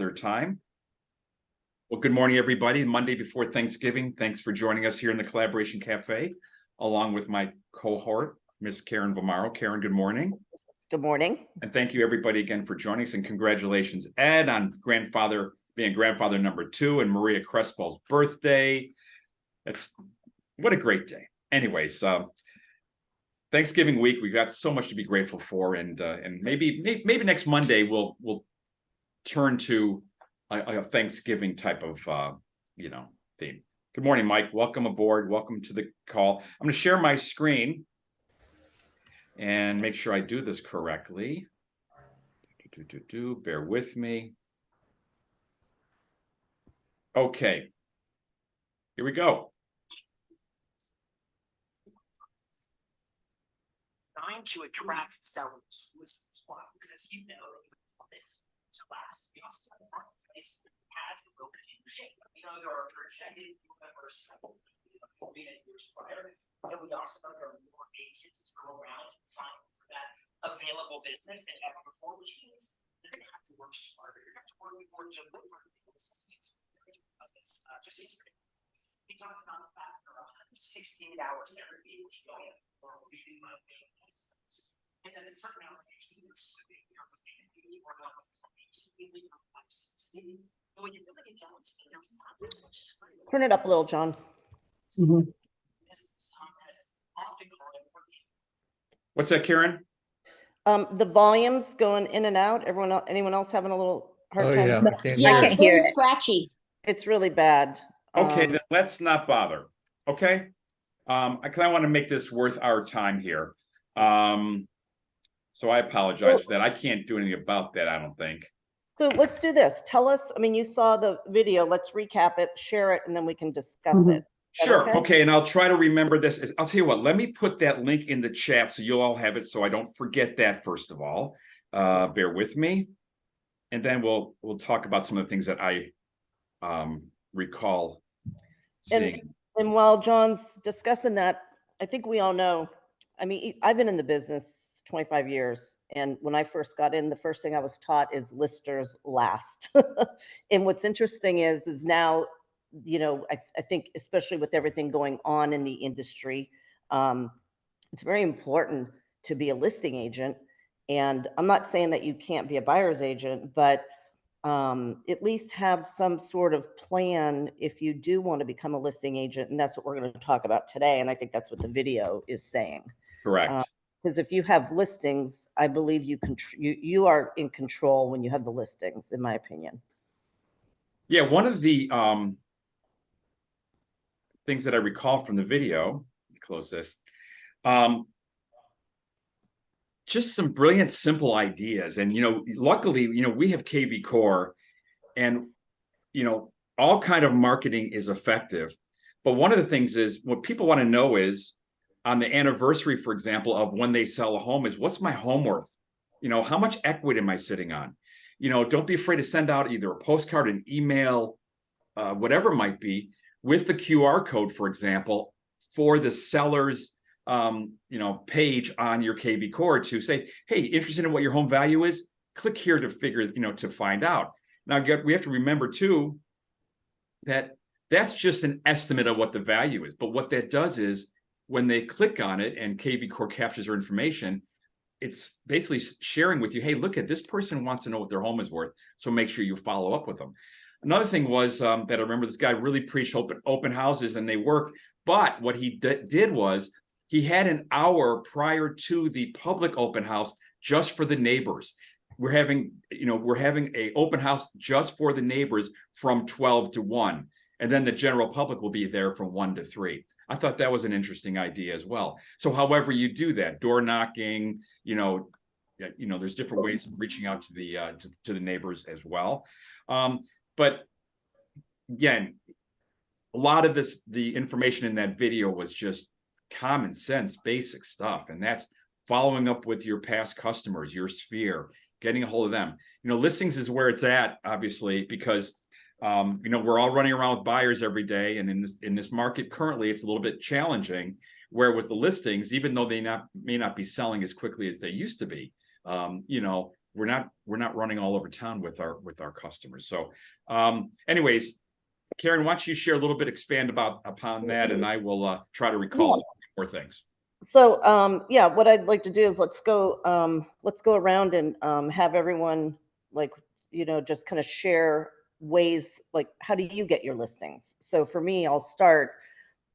their time. Well, good morning, everybody. Monday before Thanksgiving. Thanks for joining us here in the Collaboration Cafe, along with my cohort, Miss Karen Vamaro. Karen, good morning. Good morning. And thank you, everybody, again for joining us. And congratulations, Ed, on being grandfather number 2 and Maria Crespo's birthday. What a great day. Anyways, Thanksgiving week, we've got so much to be grateful for, and maybe next Monday we'll turn to a Thanksgiving type of theme. Good morning, Mike. Welcome aboard. Welcome to the call. I'm going to share my screen and make sure I do this correctly. Bear with me. Okay, here we go. To attract sellers listens. Why? Because you know this to last. We also have a marketplace that has and will continue to shape. We know there are projected members years prior, and we also know there are more agents to go around and sign up for that available business than ever before, which means you're going to have to work smarter. You're going to have to work more delivery business needs. Just yesterday, we talked about the fact that there are 168 hours every day, which we all have reading my things. And then a certain allocation you're sleeping, you're with community, or not with clients, when you really get down to it, there's not that much time. Turn it up a little, John. Business time has often called it working. What's that, Karen? The volume's going in and out. Anyone else having a little hard time? Yeah, it's very scratchy. It's really bad. Okay, then let's not bother. Okay, I want to make this worth our time here. So I apologize for that. I can't do anything about that, I don't think. So let's do this. Tell us, you saw the video. Let's recap it, share it, and then we can discuss it. Sure. Okay, and I'll try to remember this. I'll tell you what, let me put that link in the chat so you'll all have it, so I don't forget that, first of all. Bear with me. And then we'll talk about some of the things that I recall seeing. And while John's discussing that, I think we all know, I've been in the business 25 years. And when I first got in, the first thing I was taught is listers last. And what's interesting is now, I think, especially with everything going on in the industry, it's very important to be a listing agent. And I'm not saying that you can't be a buyer's agent, but at least have some sort of plan if you do want to become a listing agent. And that's what we're going to talk about today. And I think that's what the video is saying. Correct. Because if you have listings, I believe you are in control when you have the listings, in my opinion. Yeah, one of the things that I recall from the video, let me close this, just some brilliant, simple ideas. And, luckily, we have KV Core, and, all kind of marketing is effective. But one of the things is, what people want to know is, on the anniversary, for example, of when they sell a home, is what's my home worth? How much equity am I sitting on? Don't be afraid to send out either a postcard, an email, whatever it might be, with the QR code, for example, for the seller's page on your KV Core to say, hey, interested in what your home value is? Click here to to find out. Now, we have to remember too, that that's just an estimate of what the value is. But what that does is, when they click on it and KV Core captures their information, it's basically sharing with you, hey, look at this person wants to know what their home is worth. So make sure you follow up with them. Another thing was that I remember this guy really preached open houses, and they work. But what he did was, he had an hour prior to the public open house just for the neighbors. We're having a open house just for the neighbors from 12 to 1. And then the general public will be there from 1 to 3. I thought that was an interesting idea as well. So however you do that, door knocking, there's different ways of reaching out to the neighbors as well. But again, a lot of the information in that video was just common sense, basic stuff. And that's following up with your past customers, your sphere, getting a hold of them. Listings is where it's at, obviously, because we're all running around with buyers every day, and in this market currently, it's a little bit challenging. Where with the listings, even though they may not be selling as quickly as they used to be, we're not running all over town with our customers. So anyways, Karen, why don't you share a little bit, expand upon that, and I will try to recall more things. So yeah, what I'd like to do is let's go around and have everyone, like, just kind of share ways, like, how do you get your listings? So for me, I'll start.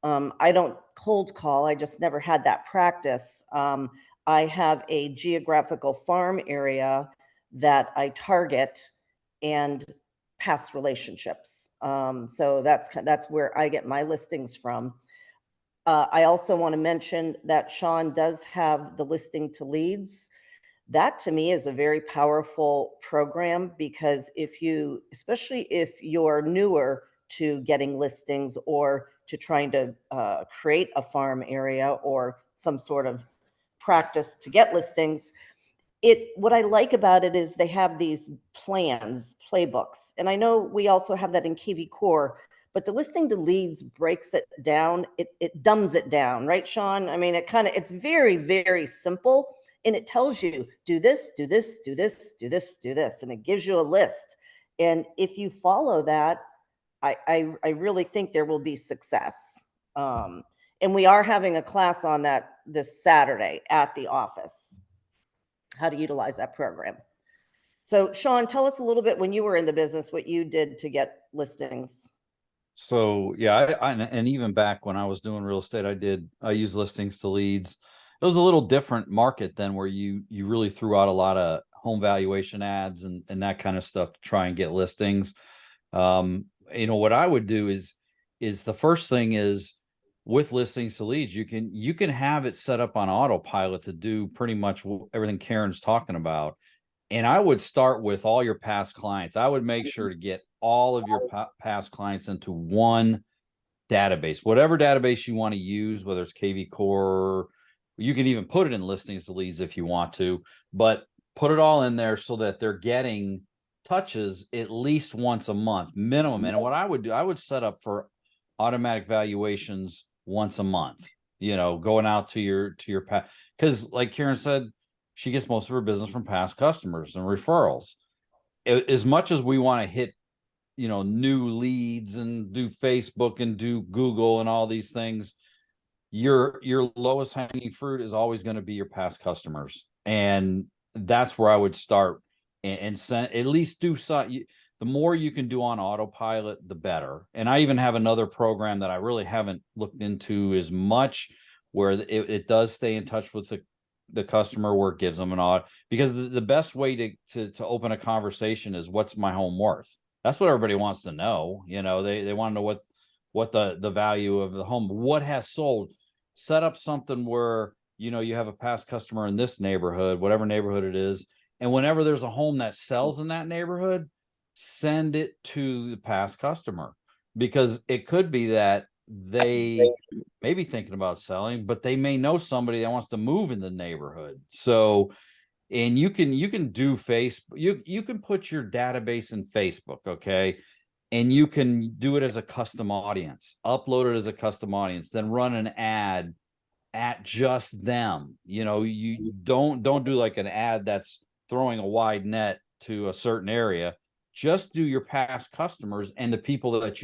I don't cold call. I just never had that practice. I have a geographical farm area that I target and past relationships. So that's where I get my listings from. I also want to mention that Sean does have the listing to leads. That to me is a very powerful program, because especially if you're newer to getting listings or to trying to create a farm area or some sort of practice to get listings, what I like about it is they have these plans, playbooks. And I know we also have that in KV Core, but the listing to leads breaks it down. It dumbs it down, right, Sean? I mean, it's very, very simple. And it tells you, do this, do this, do this, do this, do this. And it gives you a list. And if you follow that, I really think there will be success. And we are having a class on that this Saturday at the office, how to utilize that program. So Sean, tell us a little bit, when you were in the business, what you did to get listings. So yeah, and even back when I was doing real estate, I used listings to leads. It was a little different market than where you really threw out a lot of home valuation ads and that kind of stuff to try and get listings. What I would do is the first thing is, with listings to leads, you can have it set up on autopilot to do pretty much everything Karen's talking about. And I would start with all your past clients. I would make sure to get all of your past clients into one database, whatever database you want to use, whether it's KV Core, you can even put it in listings to leads if you want to, but put it all in there so that they're getting touches at least once a month minimum. And what I would do, I would set up for automatic valuations once a month, going out to your past, because like Karen said, she gets most of her business from past customers and referrals. As much as we want to hit, new leads and do Facebook and do Google and all these things, your lowest hanging fruit is always going to be your past customers. And that's where I would start and send, at least do some. The more you can do on autopilot, the better. And I even have another program that I really haven't looked into as much, where it does stay in touch with the customer, where it gives them an odd, because the best way to open a conversation is, what's my home worth? That's what everybody wants to know. They want to know what the value of the home, what has sold. Set up something where, you have a past customer in this neighborhood, whatever neighborhood it is. And whenever there's a home that sells in that neighborhood, send it to the past customer, because it could be that they may be thinking about selling, but they may know somebody that wants to move in the neighborhood. So, and you can do Facebook, you can put your database in Facebook, okay, and you can do it as a custom audience, upload it as a custom audience, then run an ad at just them. You don't do like an ad that's throwing a wide net to a certain area. Just do your past customers and the people that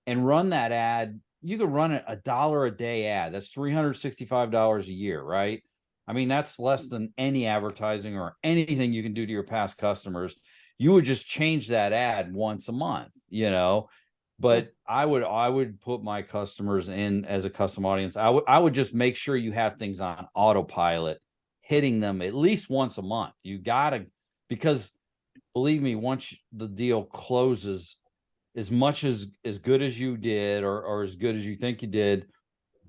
and run that ad. You could run it $1 a day ad. That's $365 a year, right? I mean, that's less than any advertising or anything you can do to your past customers. You would just change that ad once a month, but I would put my customers in as a custom audience. I would just make sure you have things on autopilot, hitting them at least once a month. You gotta, because believe me, once the deal closes, as much as good as you did, or as good as you think you did,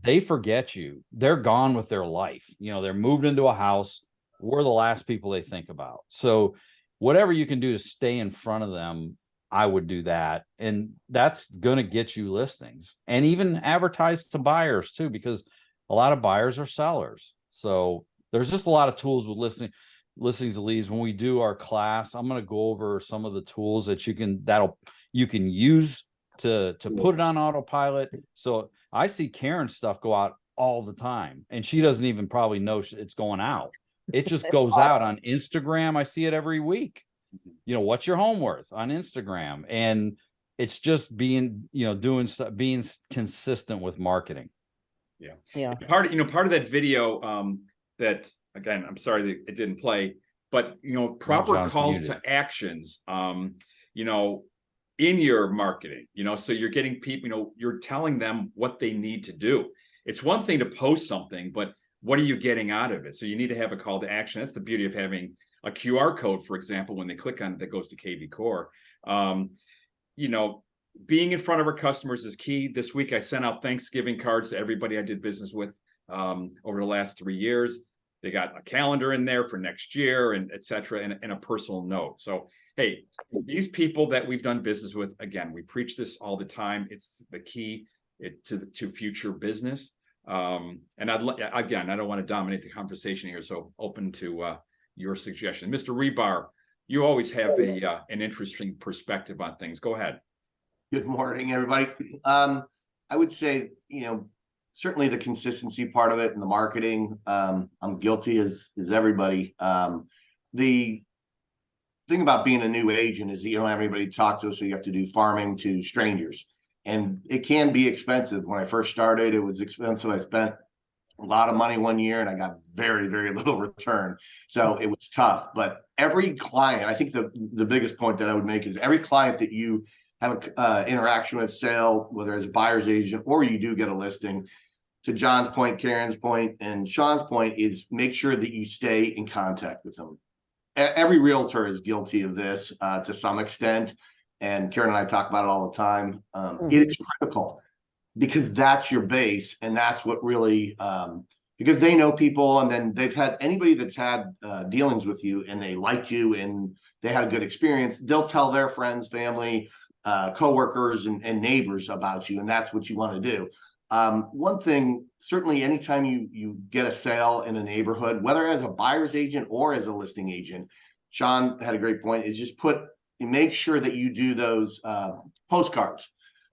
they forget you. They're gone with their life. They're moved into a house. We're the last people they think about. So whatever you can do to stay in front of them, I would do that. And that's going to get you listings, and even advertise to buyers too, because a lot of buyers are sellers. So there's just a lot of tools with listings to leads. When we do our class, I'm going to go over some of the tools that you can use to put it on autopilot. So I see Karen's stuff go out all the time, and she doesn't even probably know it's going out. It just It's goes hard. out on Instagram. I see it every week. You know, what's your home worth on Instagram? And it's just being, you know, doing stuff, being consistent with marketing. Yeah. Part of that video, that, again, I'm sorry that it didn't play, but proper John's calls muted. to actions, in your marketing, so you're getting people, you're telling them what they need to do. It's one thing to post something, but what are you getting out of it? So you need to have a call to action. That's the beauty of having a QR code, for example, when they click on it, that goes to KV Core. Being in front of our customers is key. This week, I sent out Thanksgiving cards to everybody I did business with over the last 3 years. They got a calendar in there for next year, and et cetera, and a personal note. So, hey, these people that we've done business with, again, we preach this all the time. It's the key to future business. And again, I don't want to dominate the conversation here, so open to your suggestion. Mr. Rebar, you always have an interesting perspective on things. Go ahead. Good morning, everybody. I would say, certainly the consistency part of it and the marketing. I'm guilty as everybody. The thing about being a new agent is that you don't have anybody to talk to, so you have to do farming to strangers. And it can be expensive. When I first started, it was expensive. I spent a lot of money one year and I got very, very little return. So it was tough. But every client, I think the biggest point that I would make is every client that you have an interaction with, sale, whether it's a buyer's agent or you do get a listing, to John's point, Karen's point, and Sean's point, is make sure that you stay in contact with them. Every realtor is guilty of this to some extent. And Karen and I talk about it all the time. It is critical because that's your base. And that's what really, because they know people, and then they've had anybody that's had dealings with you and they liked you and they had a good experience, they'll tell their friends, family, coworkers and neighbors about you. And that's what you want to do. One thing, certainly anytime you get a sale in a neighborhood, whether as a buyer's agent or as a listing agent, Sean had a great point, is just make sure that you do those postcards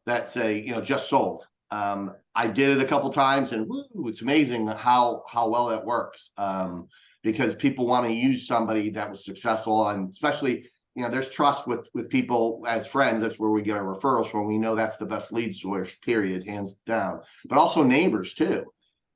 that say, just sold. I did it a couple times and woo, it's amazing how well that works. Because people want to use somebody that was successful, and especially, there's trust with people as friends. That's where we get our referrals from. We know that's the best lead source, period, hands down. But also neighbors too.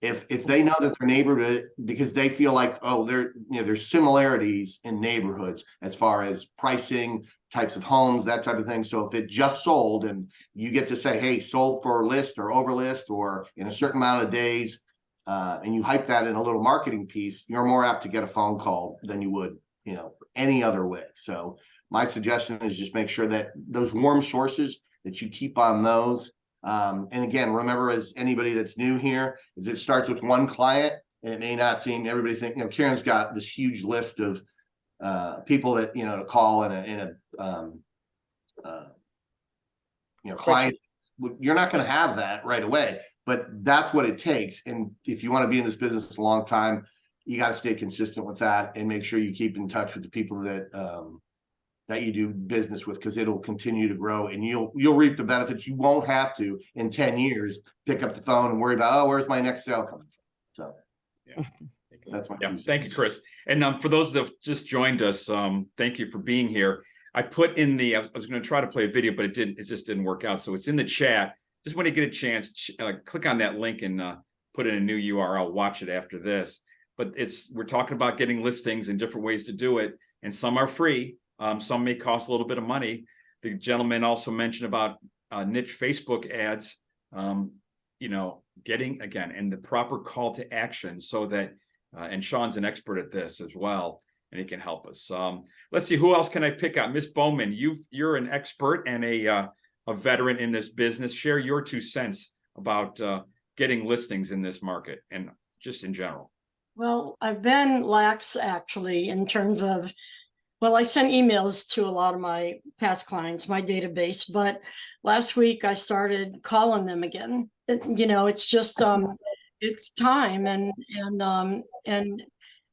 If they know that their neighborhood, because they feel like, there's similarities in neighborhoods as far as pricing, types of homes, that type of thing. So if it just sold and you get to say, hey, sold for list or over list or in a certain amount of days, and you hype that in a little marketing piece, you're more apt to get a phone call than you would, any other way. So my suggestion is just make sure that those warm sources, that you keep on those. And again, remember, as anybody that's new here, is it starts with one client, and it may not seem, everybody think, Karen's got this huge list of people that, to call in a client. You're not going to have that right away, but that's what it takes. And if you want to be in this business a long time, you got to stay consistent with that and make sure you keep in touch with the people that you do business with, because it'll continue to grow and you'll reap the benefits. You won't have to in 10 years pick up the phone and worry about, where's my next sale coming from? So that's my Thank you, Chris. And for those that have just joined us, thank you for being here. I put in I was going to try to play a video, but it just didn't work out. So it's in the chat. Just when you get a chance, click on that link and put in a new URL, watch it after this. But we're talking about getting listings and different ways to do it. And some are free. Some may cost a little bit of money. The gentleman also mentioned about niche Facebook ads, getting, again, and the proper call to action so that, and Sean's an expert at this as well, and he can help us. Let's see, who else can I pick out? Miss Bowman, you're an expert and a veteran in this business. Share your 2 cents about getting listings in this market and just in general. Well, I've been lax actually in terms of, I sent emails to a lot of my past clients, my database, but last week I started calling them again. It's just, it's time. And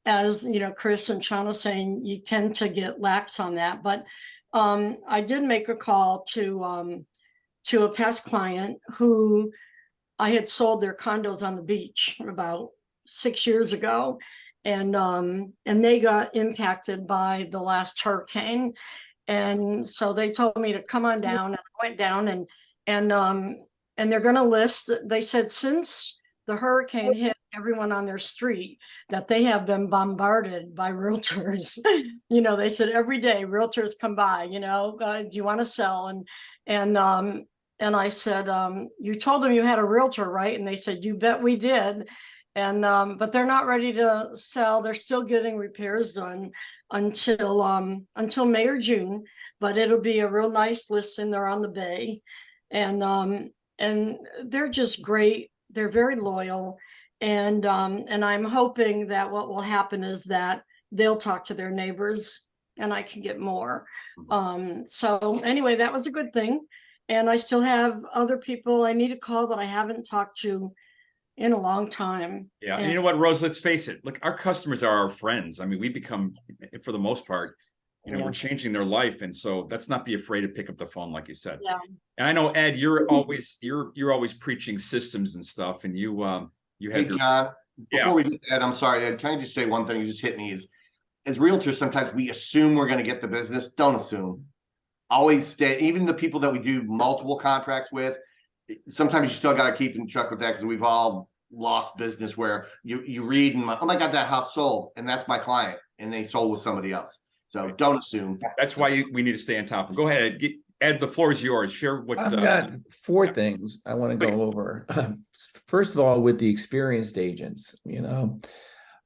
as, Chris and Sean was saying, you tend to get lax on that. But I did make a call to a past client who I had sold their condos on the beach about 6 years ago. and they got impacted by the last hurricane. And so they told me to come on down, and I went down, and they're going to list. They said since the hurricane hit everyone on their street, that they have been bombarded by realtors. They said every day realtors come by, do you want to sell? And I said, you told them you had a realtor, right? And they said, you bet we did. And but they're not ready to sell. They're still getting repairs done until May or June. But it'll be a real nice listing. They're on the bay, and they're just great. They're very loyal, and I'm hoping that what will happen is that they'll talk to their neighbors, and I can get more. So anyway, that was a good thing. And I still have other people I need to call that I haven't talked to in a long time. Yeah. And you know what, Rose, let's face it. Look, our customers are our friends. I mean, we become, for the most part, we're changing their life. And so let's not be afraid to pick up the phone, like you said. Yeah. And I know, Ed, you're always preaching systems and stuff. And you have Hey, John, before Yeah. we get Ed, I'm sorry, Ed, can I just say one thing? You just hit me is, as realtors, sometimes we assume we're going to get the business. Don't assume. Always stay, even the people that we do multiple contracts with, sometimes you still got to keep in check with that, because we've all lost business where you read and oh my God, that house sold, and that's my client, and they sold with somebody else. So don't assume. That's why we need to stay on top of. Go ahead, Ed. The floor is yours. Share what. I've got four things I want to go over. First of all, with the experienced agents,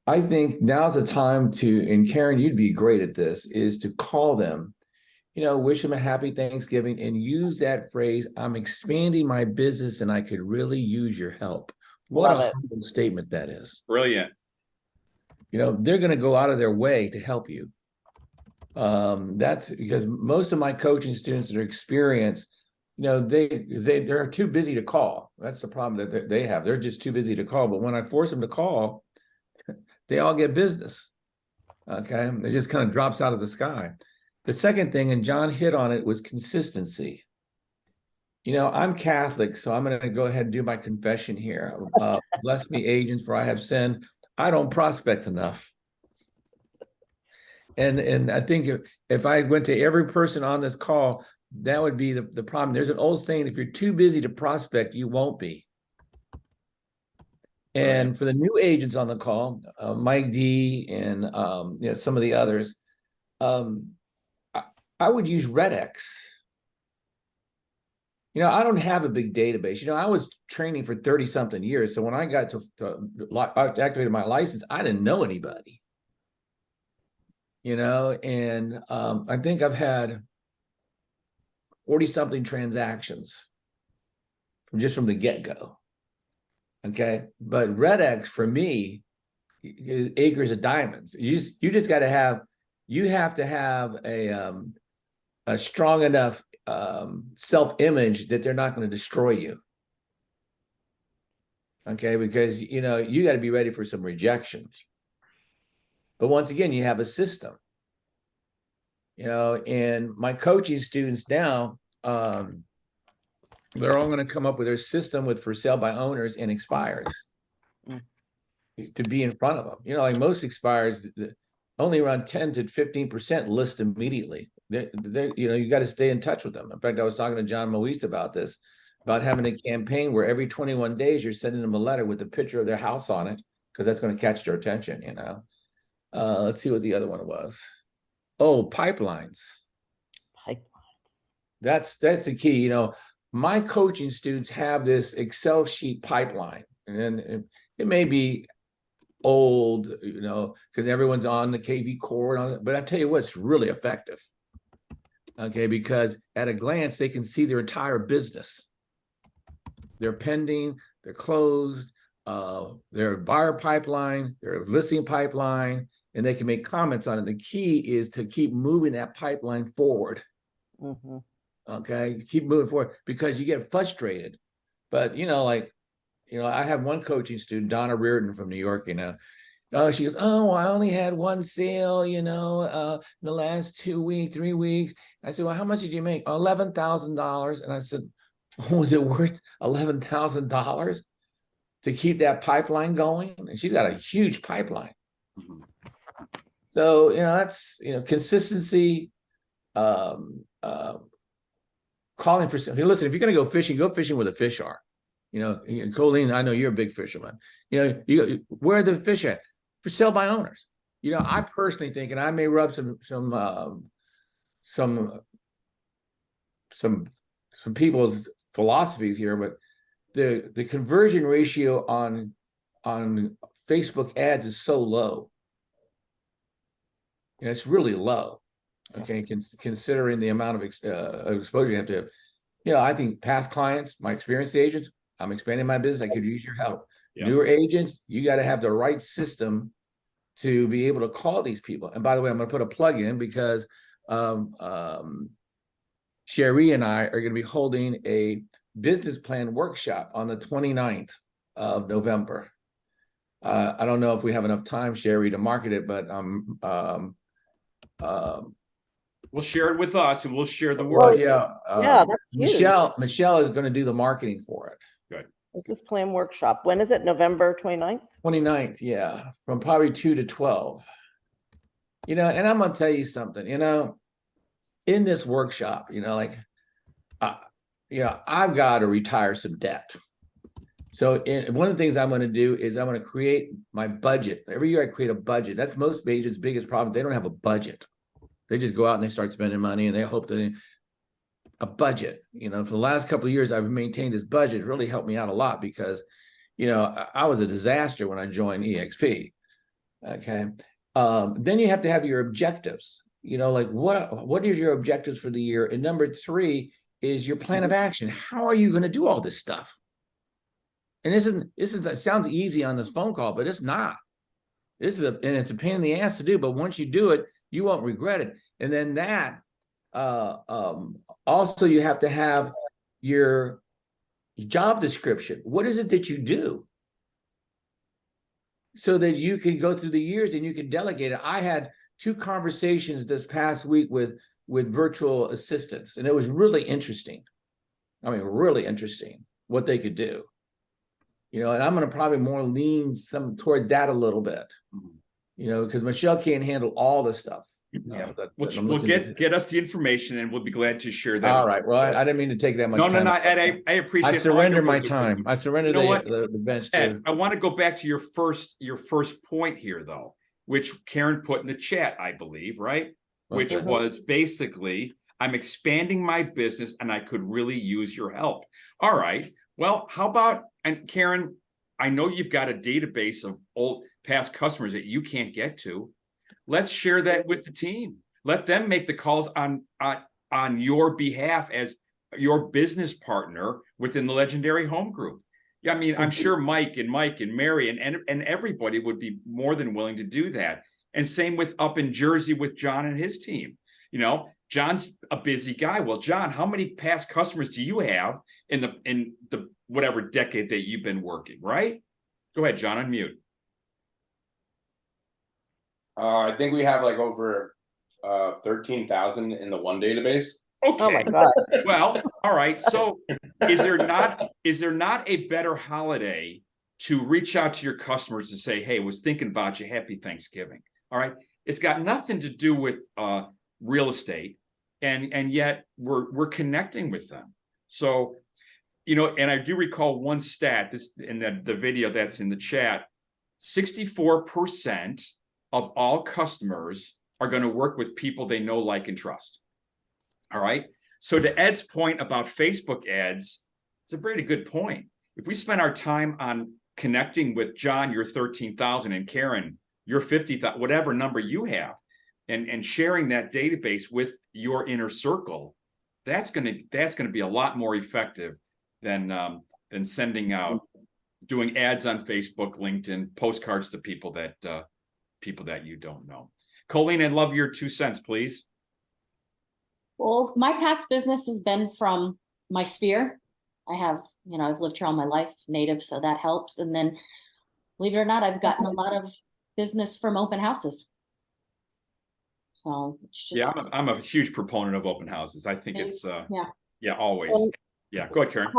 I think now's the time to, and Karen, you'd be great at this, is to call them, wish them a happy Thanksgiving, and use that phrase, I'm expanding my business and I could really use your help. What a humble statement that is. Brilliant. They're going to go out of their way to help you. That's because most of my coaching students that are experienced, they're too busy to call. That's the problem that they have. They're just too busy to call. But when I force them to call, they all get business. Okay. It just kind of drops out of the sky. The second thing, and John hit on it, was consistency. I'm Catholic, so I'm going to go ahead and do my confession here. Bless me, agents, for I have sinned. I don't prospect enough. And I think if I went to every person on this call, that would be the problem. There's an old saying, if you're too busy to prospect, you won't be. And for the new agents on the call, Mike D and some of the others, I would use Red-X. I don't have a big database. I was training for 30 something years. So when I got to activated my license, I didn't know anybody. And I think I've had 40 something transactions from the get-go. Okay. But Red-X for me is acres of diamonds. You just got to have, you have to have a strong enough self-image that they're not going to destroy you. Okay, because you got to be ready for some rejections. But once again, you have a system. And my coaching students now, they're all going to come up with their system with for sale by owners and expires to be in front of them. Like most expires, only around 10 to 15% list immediately. You got to stay in touch with them. In fact, I was talking to John Moise about this, about having a campaign where every 21 days you're sending them a letter with a picture of their house on it, because that's going to catch their attention. Let's see what the other one was. Oh, pipelines. That's the key. My coaching students have this Excel sheet pipeline, and it may be old, because everyone's on the KV core, but I tell you what's really effective. Okay, because at a glance, they can see their entire business. They're pending, they're closed, their buyer pipeline, their listing pipeline, and they can make comments on it. The key is to keep moving that pipeline forward. Mm-hmm. Okay, keep moving forward, because you get frustrated. But, I have one coaching student, Donna Reardon from New York, she goes, oh, I only had one sale, in the last 2 weeks, 3 weeks. I said, well, how much did you make? $11,000. And I said, was it worth $11,000 to keep that pipeline going? And she's got a huge pipeline. Mhm. So, that's, consistency, calling for, hey, listen, if you're going to go fishing where the fish are. Colleen, I know you're a big fisherman. Where are the fish at? For sale by owners. I personally think, and I may rub some people's philosophies here, but the conversion ratio on Facebook ads is so low. It's really low. Okay, considering the amount of exposure you have to have. I think past clients, my experienced agents, I'm expanding my business. I could use your help. Yeah. Newer agents, you got to have the right system to be able to call these people. And by the way, I'm going to put a plug in because Sherry and I are going to be holding a business plan workshop on the 29th of November. I don't know if we have enough time, Sherry, to market it, but We'll share it with us, and we'll share the well, word. yeah, that's huge. Michelle is going to do the marketing for it. Good. Business plan workshop. When is it? November 29th? 29th, yeah, from probably 2 to 12. And I'm going to tell you something, in this workshop, I've got to retire some debt. So one of the things I'm going to do is I'm going to create my budget. Every year I create a budget. That's most agents' biggest problem. They don't have a budget. They just go out and they start spending money and they hope that a budget, for the last couple of years, I've maintained this budget. It really helped me out a lot because, I was a disaster when I joined EXP. Okay. Then you have to have your objectives, like what is your objectives for the year? And number 3 is your plan of action. How are you going to do all this stuff? And it sounds easy on this phone call, but it's not. It's a pain in the ass to do, but once you do it, you won't regret it. And then that, also you have to have your job description. What is it that you do? So that you can go through the years and you can delegate it. I had 2 conversations this past week with virtual assistants, and it was really interesting. I mean, really interesting what they could do. And I'm going to probably more lean towards that a little bit, because Michelle can't handle all the stuff. Yeah. We'll get us the information, and we'll be glad to share that. All right. Well, I didn't mean to take that much time. No, Ed, I appreciate it. I surrender my time. I surrender the bench to Ed, I want to go back to your first point here, though, which Karen put in the chat, I believe, right? Which was basically, I'm expanding my business and I could really use your help. All right. Well, how about, and Karen, I know you've got a database of old past customers that you can't get to. Let's share that with the team. Let them make the calls on your behalf as your business partner within the Legendary Home Group. Yeah, I mean, I'm sure Mike and Mary and everybody would be more than willing to do that. And same with up in Jersey with John and his team. John's a busy guy. Well, John, how many past customers do you have in the whatever decade that you've been working, right? Go ahead, John, unmute. I think we have like over 13,000 in the one database. Okay. Oh my God. Well, all right. So is there not a better holiday to reach out to your customers and say, hey, I was thinking about you, happy Thanksgiving. All right. It's got nothing to do with real estate. And yet we're connecting with them. So, and I do recall one stat, this in the video that's in the chat, 64% of all customers are going to work with people they know, like, and trust. All right. So to Ed's point about Facebook ads, it's a pretty good point. If we spend our time on connecting with John, your 13,000, and Karen, your 50,000, whatever number you have, and sharing that database with your inner circle, that's going to be a lot more effective than sending out, doing ads on Facebook, LinkedIn, postcards to people that you don't know. Colleen, I'd love your 2 cents, please. Well, my past business has been from my sphere. I have, I've lived here all my life, native, so that helps. And then, believe it or not, I've gotten a lot of business from open houses. So it's just, yeah, I'm a huge proponent of open houses. I think it's always. Well, yeah, go ahead, Karen.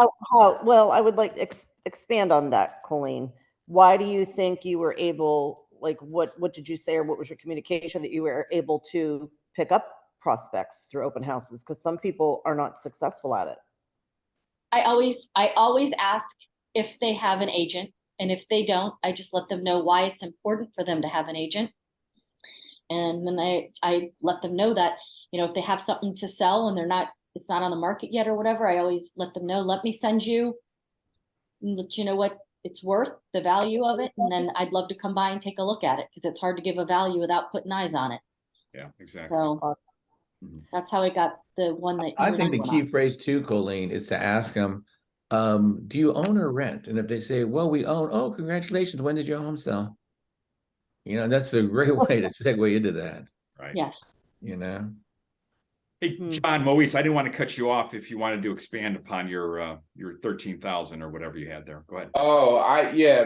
Well, I would like expand on that, Colleen. Why do you think you were able, like what did you say, or what was your communication that you were able to pick up prospects through open houses? Because some people are not successful at it. I always ask if they have an agent, and if they don't, I just let them know why it's important for them to have an agent. And then I let them know that, you know, if they have something to sell and it's not on the market yet or whatever, I always let them know, let me send you, let you know what it's worth, the value of it. And then I'd love to come by and take a look at it, because it's hard to give a value without putting eyes on it. Yeah, exactly. So that's how I got the one that. I think the key phrase too, Colleen, is to ask them, do you own or rent? And if they say, well, we own, oh, congratulations, when did your home sell? You know, that's a great way to segue into that. Right. Yes. You know. Hey, John, Moise, I didn't want to cut you off if you wanted to expand upon your 13,000 or whatever you had there. Go ahead. Oh,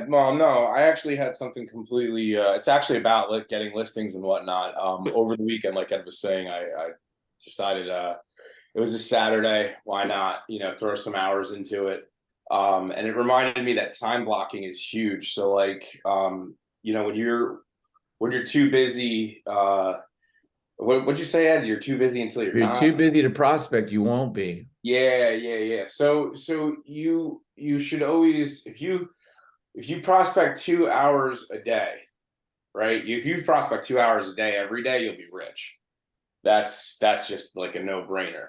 Mom, no, I actually had something completely, it's actually about like getting listings and whatnot. Over the weekend, like Ed was saying, I decided, it was a Saturday, why not, you know, throw some hours into it. And it reminded me that time blocking is huge. So like, you know, when you're too busy, what'd you say, Ed? You're too busy until you're not. Too busy to prospect, you won't be. Yeah. So you should always, if you prospect 2 hours a day, right? If you prospect 2 hours a day every day, you'll be rich. That's just like a no-brainer.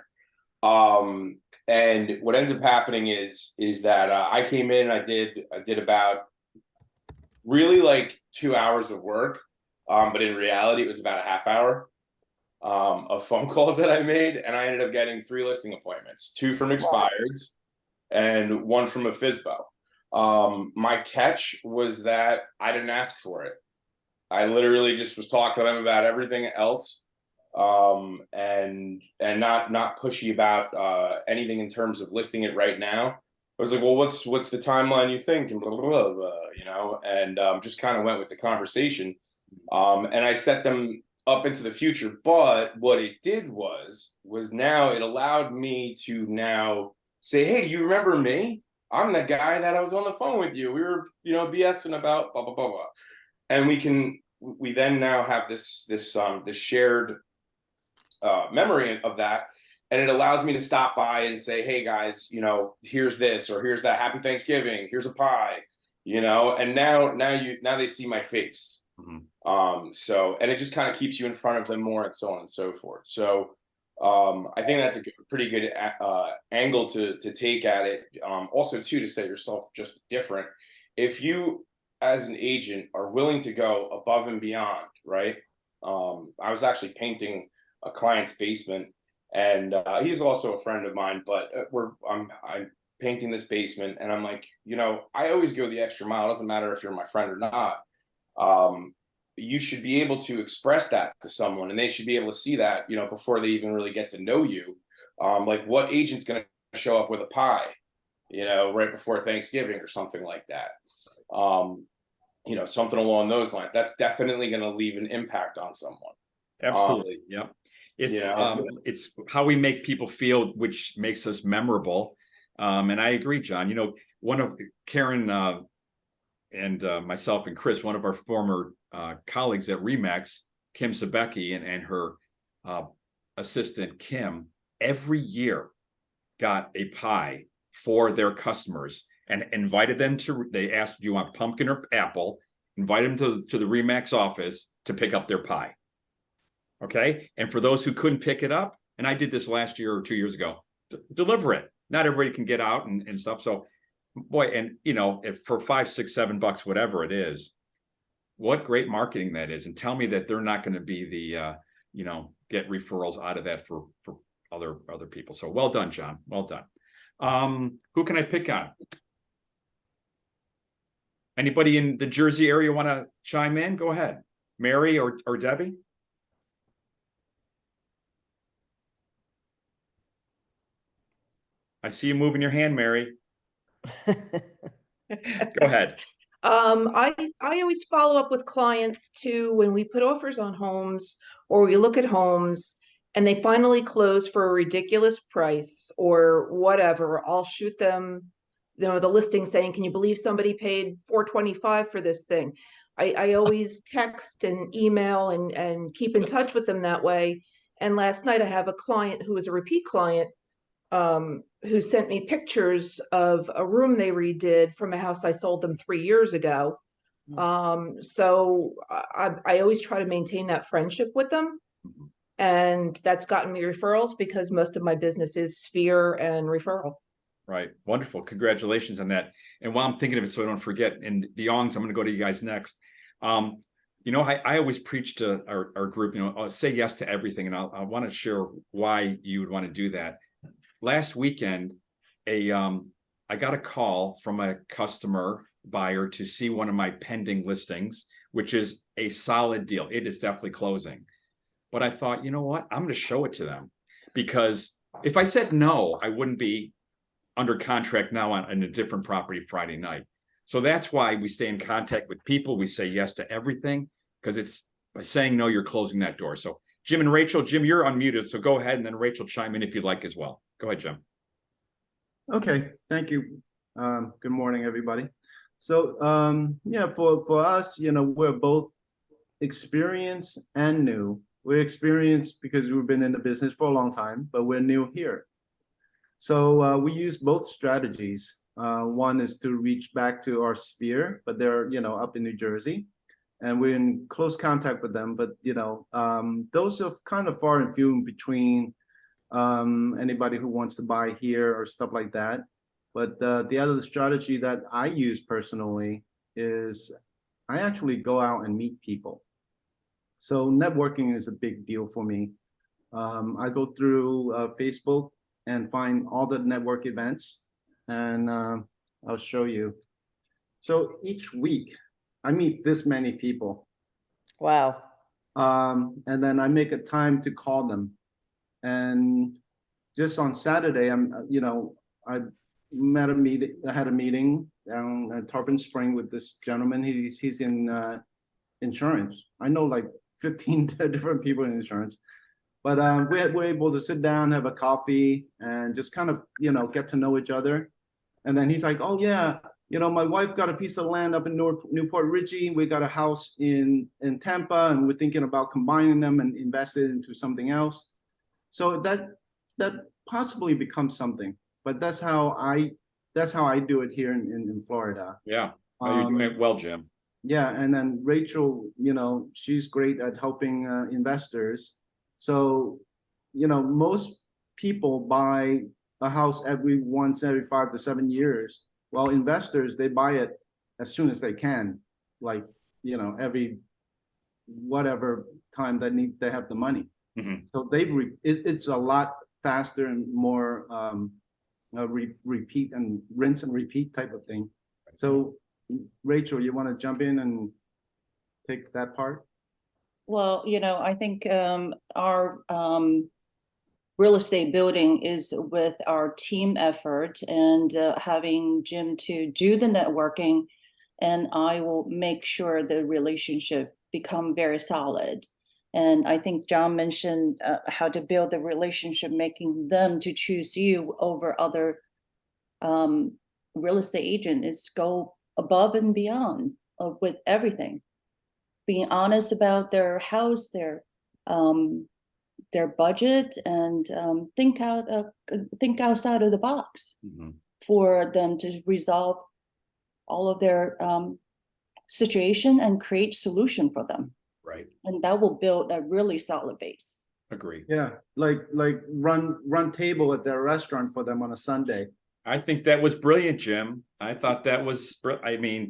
And what ends up happening is that I came in, I did about really like 2 hours of work, but in reality, it was about a half hour of phone calls that I made, and I ended up getting 3 listing appointments, 2 from expireds and 1 from a FSBO. My catch was that I didn't ask for it. I literally just was talking to them about everything else, and not pushy about anything in terms of listing it right now. I was like, well, what's the timeline you think, and blah, blah, blah, blah, you know, and just kind of went with the conversation, and I set them up into the future. But what it did was now it allowed me to now say, hey, do you remember me? I'm the guy that I was on the phone with you. We were, you know, BSing about blah blah blah blah. And we then now have this shared memory of that, and it allows me to stop by and say, hey guys, you know, here's this or here's that, happy Thanksgiving, here's a pie, you know. And now they see my face. So, and it just kind of keeps you in front of them more, and so on and so forth. So I think that's a pretty good angle to take at it. Also too, to set yourself just different. If you as an agent are willing to go above and beyond, right? I was actually painting a client's basement, and he's also a friend of mine, but I'm painting this basement, and I'm like, you know, I always go the extra mile. It doesn't matter if you're my friend or not. You should be able to express that to someone, and they should be able to see that, you know, before they even really get to know you. Like, what agent's going to show up with a pie, you know, right before Thanksgiving or something like that? You know, something along those lines. That's definitely going to leave an impact on someone. Absolutely. Yep. It's how we make people feel, which makes us memorable. And I agree, John. You know, one of Karen and myself and Chris, one of our former colleagues at Remax, Kim Sebecki, and her assistant Kim, every year got a pie for their customers and invited them to. They asked, "Do you want pumpkin or apple?" Invite them to the Remax office to pick up their pie. Okay, and for those who couldn't pick it up, and I did this last year or 2 years ago, deliver it. Not everybody can get out and stuff. So, boy, and you know, if for $5, $6, $7, whatever it is, what great marketing that is. And tell me that they're not going to be the you know, get referrals out of that for other people. So well done, John. Well done. Who can I pick on? Anybody in the Jersey area want to chime in? Go ahead, Mary or Debbie. I see you moving your hand, Mary. Go ahead. I always follow up with clients too when we put offers on homes or we look at homes and they finally close for a ridiculous price or whatever. I'll shoot them, you know, the listing saying, "Can you believe somebody paid $425 for this thing?" I always text and email and keep in touch with them that way. And last night I have a client who is a repeat client, who sent me pictures of a room they redid from a house I sold them 3 years ago. So I always try to maintain that friendship with them. And that's gotten me referrals because most of my business is sphere and referral. Right. Wonderful. Congratulations on that. And while I'm thinking of it, so I don't forget, and the Ongs, I'm going to go to you guys next. I always preach to our group, say yes to everything. And I want to share why you would want to do that. Last weekend, I got a call from a customer buyer to see one of my pending listings, which is a solid deal. It is definitely closing. But I thought, you know what? I'm going to show it to them, because if I said no, I wouldn't be under contract now on a different property Friday night. So that's why we stay in contact with people. We say yes to everything, because it's by saying no, you're closing that door. So Jim and Rachel, Jim, you're unmuted. So go ahead, and then Rachel, chime in if you'd like as well. Go ahead, Jim. Okay, thank you. Good morning, everybody. So yeah, for us, we're both experienced and new. We're experienced because we've been in the business for a long time, but we're new here. So we use both strategies. One is to reach back to our sphere, but they're, up in New Jersey, and we're in close contact with them. But, those are kind of far and few in between, anybody who wants to buy here or stuff like that. But the other strategy that I use personally is I actually go out and meet people. So networking is a big deal for me. I go through Facebook and find all the network events, and I'll show you. So each week I meet this many people. Wow. And then I make a time to call them. And just on Saturday, I had a meeting down at Tarpon Spring with this gentleman. He's in insurance. I know like 15 different people in insurance. But we're able to sit down, have a coffee, and just kind of, get to know each other. And then he's like, oh, yeah, my wife got a piece of land up in Newport Richie. We got a house in Tampa, and we're thinking about combining them and invest it into something else. So that possibly becomes something. But that's how I do it here in Florida. Yeah. You're doing it well, Jim. Yeah. And then Rachel, she's great at helping investors. So, most people buy a house every 5 to 7 years. While investors, they buy it as soon as they can, like, every whatever time they have the money. Mm-hmm. So it's a lot faster and more repeat and rinse and repeat type of thing. So, Rachel, you want to jump in and take that part? Well, I think our real estate building is with our team effort, and having Jim to do the networking, and I will make sure the relationship become very solid. And I think John mentioned how to build the relationship, making them to choose you over other real estate agent is go above and beyond with everything. Being honest about their house, their budget, and think outside of the box, mm-hmm. for them to resolve all of their situation and create solution for them. Right. And that will build a really solid base. Agree. Yeah, like run table at their restaurant for them on a Sunday. I think that was brilliant, Jim. I thought that was,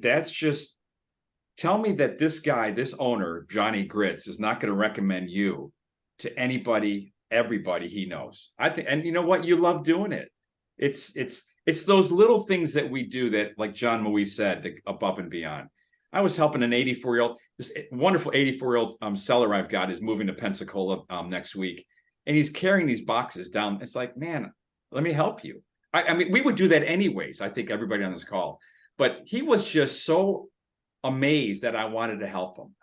that's just, tell me that this guy, this owner, Johnny Grits, is not going to recommend you to everybody he knows. I think, and you know what? You love doing it. It's those little things that we do that, like John Moise said, the above and beyond. I was helping an 84-year-old, this wonderful 84-year-old seller I've got is moving to Pensacola next week, and he's carrying these boxes down. It's like, man, let me help you. I mean, we would do that anyways. I think everybody on this call, but he was just so amazed that I wanted to help him.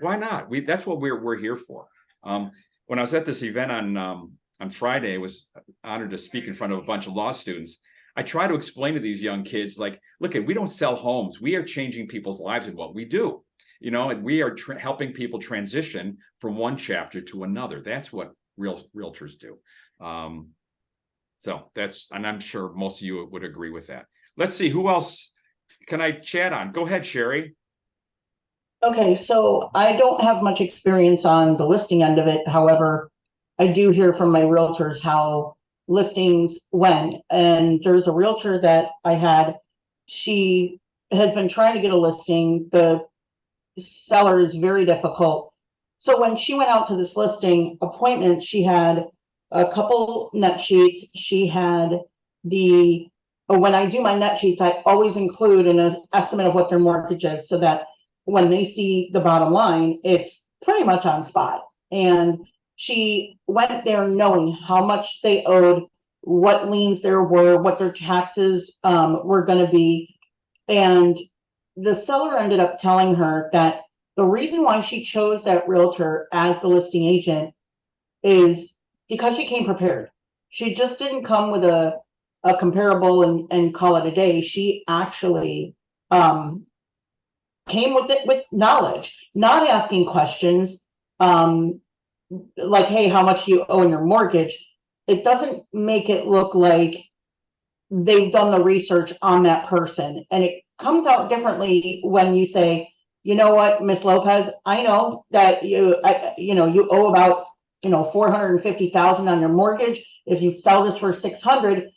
Why not? That's what we're here for. When I was at this event on Friday, I was honored to speak in front of a bunch of law students. I try to explain to these young kids, like, look, we don't sell homes. We are changing people's lives in what we do. You know, and we are helping people transition from one chapter to another. That's what realtors do. So that's, and I'm sure most of you would agree with that. Let's see, who else can I chat on? Go ahead, Sherry. Okay, so I don't have much experience on the listing end of it. However, I do hear from my realtors how listings went. And there's a realtor that I had, she has been trying to get a listing. The seller is very difficult. So when she went out to this listing appointment, she had a couple net sheets. She had when I do my net sheets, I always include an estimate of what their mortgage is so that when they see the bottom line, it's pretty much on spot. And she went there knowing how much they owed, what liens there were, what their taxes were going to be. And the seller ended up telling her that the reason why she chose that realtor as the listing agent is because she came prepared. She just didn't come with a comparable and call it a day. She actually came with it with knowledge, not asking questions like, hey, how much do you owe in your mortgage? It doesn't make it look like they've done the research on that person. And it comes out differently when you say, you know what, Miss Lopez, I know that you owe about, 450,000 on your mortgage. If you sell this for 600,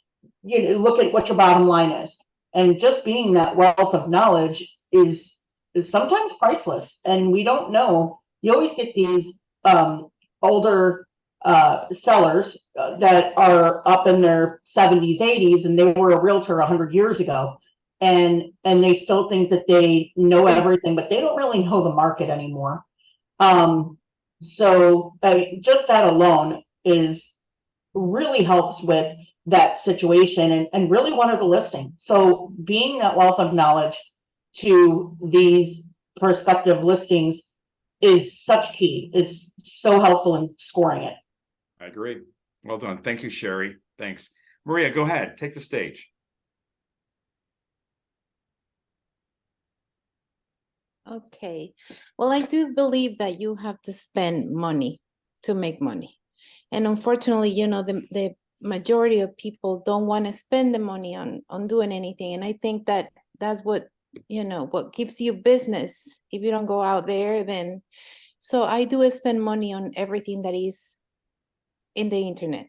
you look at what your bottom line is. And just being that wealth of knowledge is sometimes priceless. And we don't know. You always get these older sellers that are up in their 70s, 80s, and they were a realtor 100 years ago. And they still think that they know everything, but they don't really know the market anymore. So just that alone really helps with that situation and really wanted the listing. So being that wealth of knowledge to these prospective listings is such key. It's so helpful in scoring it. I agree. Well done. Thank you, Sherry. Thanks. Maria, go ahead. Take the stage. Okay. Well, I do believe that you have to spend money to make money. And unfortunately, the majority of people don't want to spend the money on doing anything. And I think that that's what gives you business. If you don't go out there, then, so I do spend money on everything that is in the internet.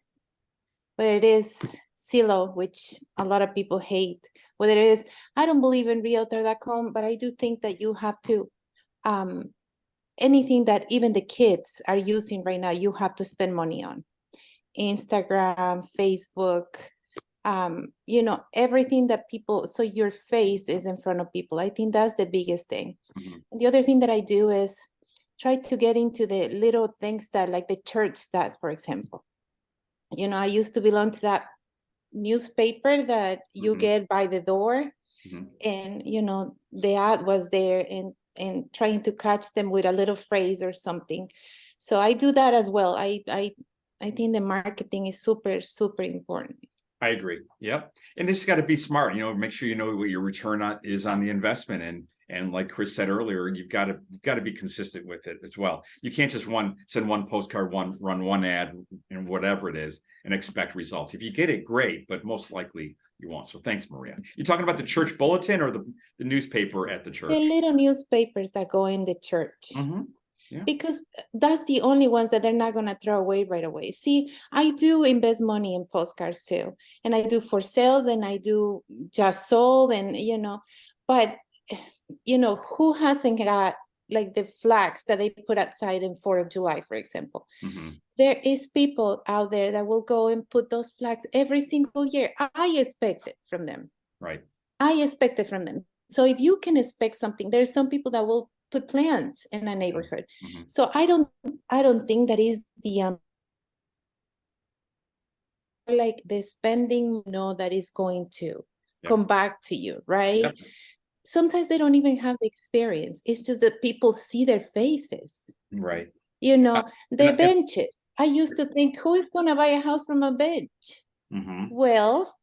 Whether it is Zillow, which a lot of people hate, whether it is, I don't believe in realtor.com, but I do think that you have to, anything that even the kids are using right now, you have to spend money on. Instagram, Facebook, everything that people, so your face is in front of people. I think that's the biggest thing. Mm-hmm. And the other thing that I do is try to get into the little things that like the church does, for example. I used to belong to that newspaper that you mm-hmm. get by the door. Mm-hmm. And, the ad was there and trying to catch them with a little phrase or something. So I do that as well. I think the marketing is super, super important. I agree. Yep. And it's got to be smart, make sure you know what your return is on the investment. And like Chris said earlier, you've got to be consistent with it as well. You can't just send one postcard, run one ad and whatever it is and expect results. If you get it, great, but most likely you won't. So thanks, Maria. You're talking about the church bulletin or the newspaper at the church? The little newspapers that go in the church. Mm-hmm. Yeah. Because that's the only ones that they're not going to throw away right away. See, I do invest money in postcards too. And I do for sales and I do just sold and, but who hasn't got like the flags that they put outside in 4th of July, for example. Mm-hmm. There is people out there that will go and put those flags every single year. I expect it from them. Right. I expect it from them. So if you can expect something, there's some people that will put plants in a neighborhood. Mm-hmm. So I don't think that is the like the spending that is going to come back to you, right? Yep. Sometimes they don't even have the experience. It's just that people see their faces. Right. The benches. I used to think, who is going to buy a house from a bench? Mm-hmm. Well,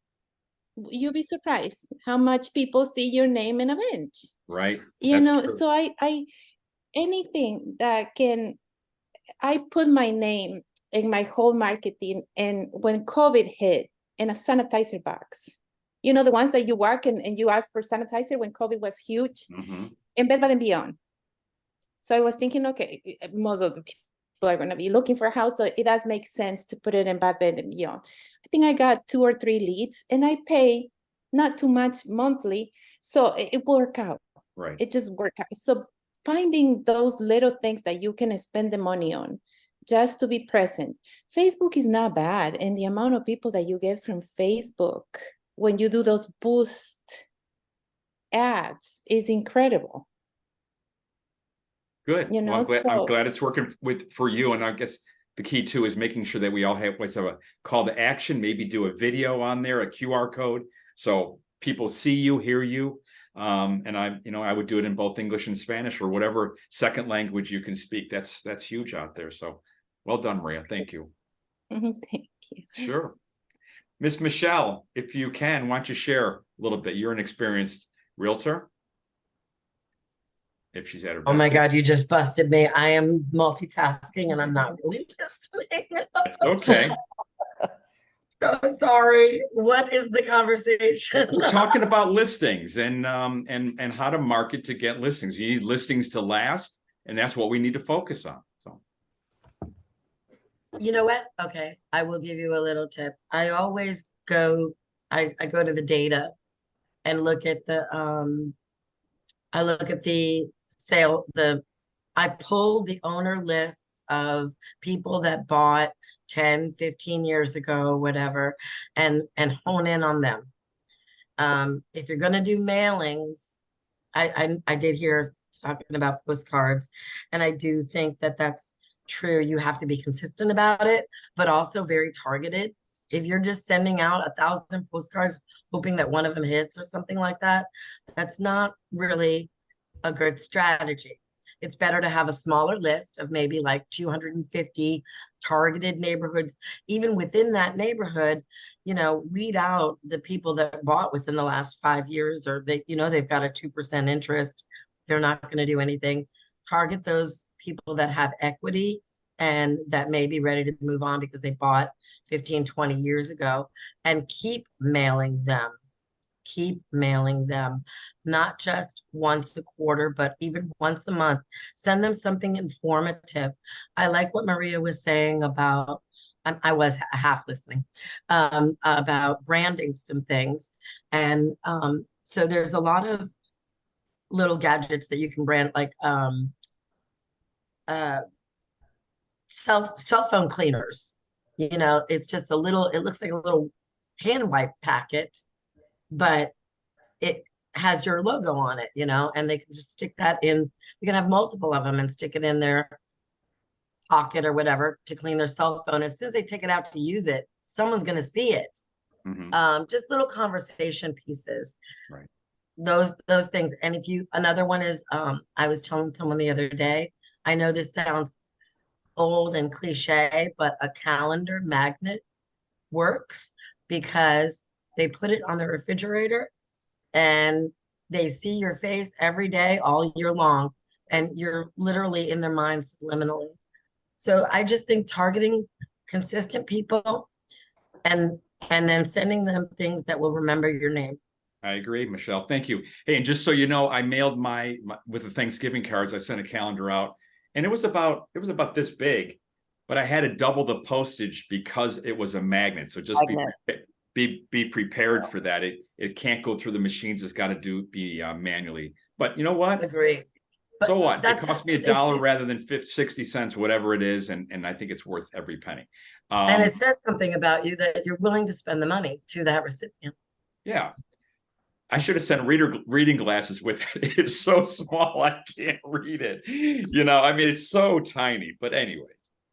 you'll be surprised how much people see your name in a bench. Right. You That's know, true. so I anything that can, I put my name in my whole marketing. And when COVID hit, in a sanitizer box, you know, the ones that you walk and you ask for sanitizer when COVID was huge, in Bed Bath and Beyond. So I was thinking, okay, most of the people are going to be looking for a house, so it does make sense to put it in Bed Bath and Beyond. I think I got 2 or 3 leads, and I pay not too much monthly, so it worked out. Right. It just worked out. So finding those little things that you can spend the money on just to be present. Facebook is not bad, and the amount of people that you get from Facebook when you do those boost ads is incredible. Good. You know, Well, I'm so glad it's working for you. And I guess the key too is making sure that we all have a call to action, maybe do a video on there, a QR code, so people see you, hear you. And I would do it in both English and Spanish or whatever second language you can speak. That's huge out there. So well done, Maria. Thank you. thank you. Sure. Miss Michelle, if you can, why don't you share a little bit? You're an experienced realtor. If she's at her best. Oh my God, you just busted me. I am multitasking and I'm not really listening. It's okay. So sorry. What is the conversation? We're talking about listings and how to market to get listings. You need listings to last, and that's what we need to focus on. So You know what? Okay, I will give you a little tip. I always go, I go to the data and look at the I pull the owner lists of people that bought 10, 15 years ago, whatever, and hone in on them. If you're going to do mailings, I did hear talking about postcards, and I do think that that's true. You have to be consistent about it, but also very targeted. If you're just sending out 1,000 postcards, hoping that one of them hits or something like that, that's not really a good strategy. It's better to have a smaller list of maybe like 250 targeted neighborhoods. Even within that neighborhood, weed out the people that bought within the last 5 years, or they've got a 2% interest. They're not going to do anything. Target those people that have equity and that may be ready to move on because they bought 15, 20 years ago, and keep mailing them. Keep mailing them, not just once a quarter, but even once a month. Send them something informative. I like what Maria was saying about, I was half listening, about branding some things. And so there's a lot of little gadgets that you can brand, like cell phone cleaners. It's just it looks like a little hand wipe packet, but it has your logo on it, and they can just stick that in. You can have multiple of them and stick it in their pocket or whatever to clean their cell phone. As soon as they take it out to use it, someone's going to see it. Just little conversation pieces. Right. Those things. And another one is, I was telling someone the other day, I know this sounds old and cliche, but a calendar magnet works because they put it on the refrigerator and they see your face every day, all year long, and you're literally in their mind subliminally. So I just think targeting consistent people and then sending them things that will remember your name. I agree, Michelle. Thank you. Hey, and just so you know, I mailed my with the Thanksgiving cards, I sent a calendar out, and it was about this big, but I had to double the postage because it was a magnet. So just be prepared for that. It can't go through the machines. It's got to be manually. But you know what? Agree. But so what? It cost me $1 rather than 60 cents, whatever it is, and I think it's worth every penny. And it says something about you that you're willing to spend the money to that recipient. Yeah. I should have sent reading glasses with it. It's so small I can't read it. It's so tiny. But anyway,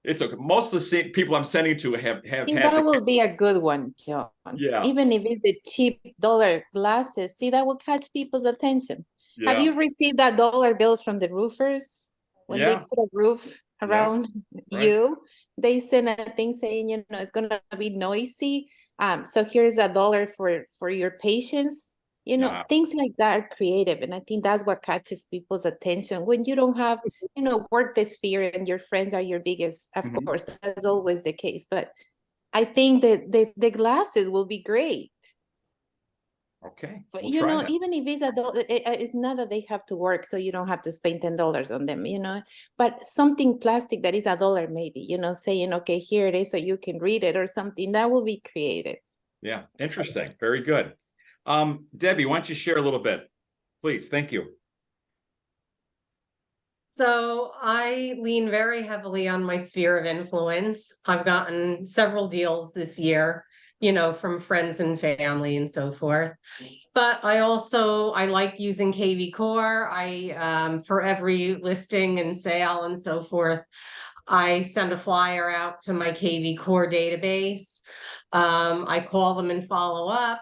it's okay. Most of the same people I'm sending to have that will be a good one, John. Yeah. Even if it's the cheap dollar glasses, see, that will catch people's attention. Yeah. Have you received that dollar bill from the roofers when they put a roof around you? They send a thing saying, it's gonna be noisy. So here's $1 for your patients. You know, Ah. things like that are creative. And I think that's what catches people's attention when you don't have, you know, work the sphere and your friends are your biggest, of Mhm. course, that's always the case. But I think that the glasses will be great. Okay, But we'll you try know, that. even if it's it's not that they have to work, so you don't have to spend $10 on them, you know. But something plastic that is $1, maybe, you know, saying, okay, here it is, so you can read it or something. That will be creative. Yeah, interesting. Very good. Debbie, why don't you share a little bit, please? Thank you. So I lean very heavily on my sphere of influence. I've gotten several deals this year, you know, from friends and family and so forth. But I like using KV Core. For every listing and sale and so forth, I send a flyer out to my KV Core database. I call them and follow up.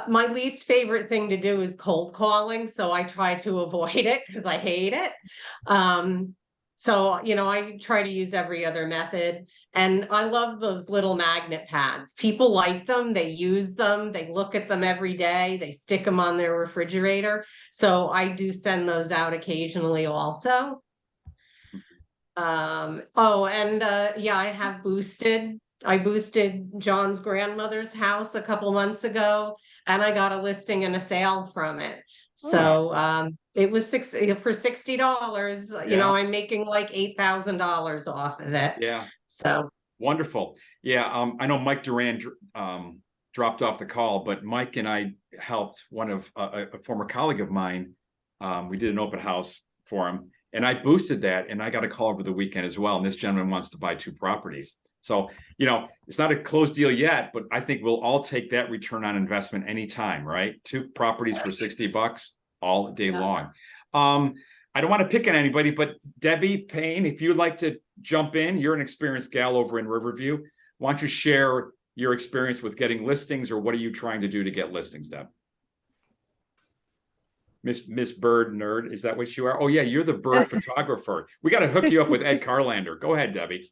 My least favorite thing to do is cold calling, so I try to avoid it because I hate it. So, you know, I try to use every other method. And I love those little magnet pads. People like them, they use them, they look at them every day, they stick them on their refrigerator. So I do send those out occasionally also. Yeah, I boosted John's grandmother's house a couple months ago, and I got a listing and a sale from it. So it was for $60. You know, I'm making like $8,000 off of it. Yeah. So wonderful. Yeah, I know Mike Duran dropped off the call, but Mike and I helped one of a former colleague of mine. We did an open house for him, and I boosted that, and I got a call over the weekend as well. And this gentleman wants to buy 2 properties. So, you know, it's not a closed deal yet, but I think we'll all take that return on investment anytime, right? 2 properties for $60 all day long. I don't want to pick on anybody, but Debbie Payne, if you'd like to jump in, you're an experienced gal over in Riverview. Why don't you share your experience with getting listings, or what are you trying to do to get listings, Deb? Miss Bird Nerd, is that what you are? Oh yeah, you're the bird photographer. We got to hook you up with Ed Carlander. Go ahead, Debbie.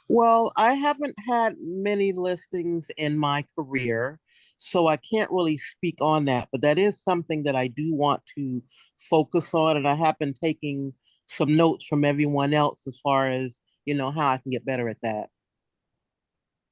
Well, I haven't had many listings in my career, so I can't really speak on that, but that is something that I do want to focus on, and I have been taking some notes from everyone else as far as, you know, how I can get better at that.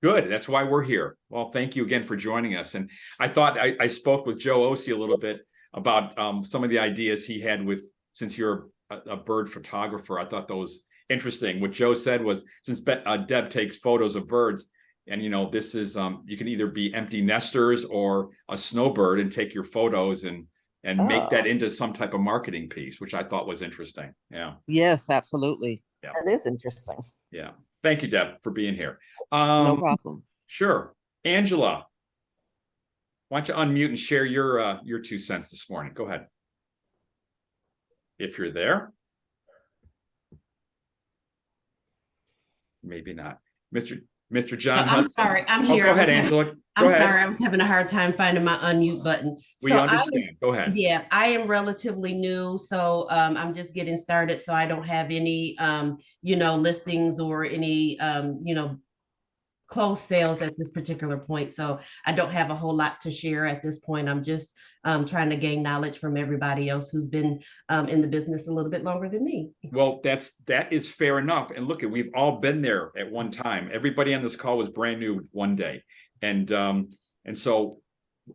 Good. That's why we're here. Well, thank you again for joining us. And I thought I spoke with Joe Ossie a little bit about some of the ideas he had with, since you're a bird photographer, I thought that was interesting. What Joe said was, since Deb takes photos of birds, and you know, this is you can either be empty nesters or a snowbird and take your photos and make that into some type of marketing piece, which I thought was interesting. Yeah. Yes, absolutely. Yeah. That is interesting. Yeah. Thank you, Deb, for being here. No problem. Sure. Angela, why don't you unmute and share your 2 cents this morning? Go ahead. If you're there. Maybe not. Mr. John Hudson. I'm sorry, I'm here. Go ahead, Angela. I'm sorry, I was having a hard time finding my unmute button. We understand. Go ahead. Yeah, I am relatively new, so I'm just getting started. So I don't have any, you know, listings or any, you know, closed sales at this particular point. So I don't have a whole lot to share at this point. I'm just trying to gain knowledge from everybody else who's been in the business a little bit longer than me. Well, that is fair enough. And look, we've all been there at one time. Everybody on this call was brand new one day. And so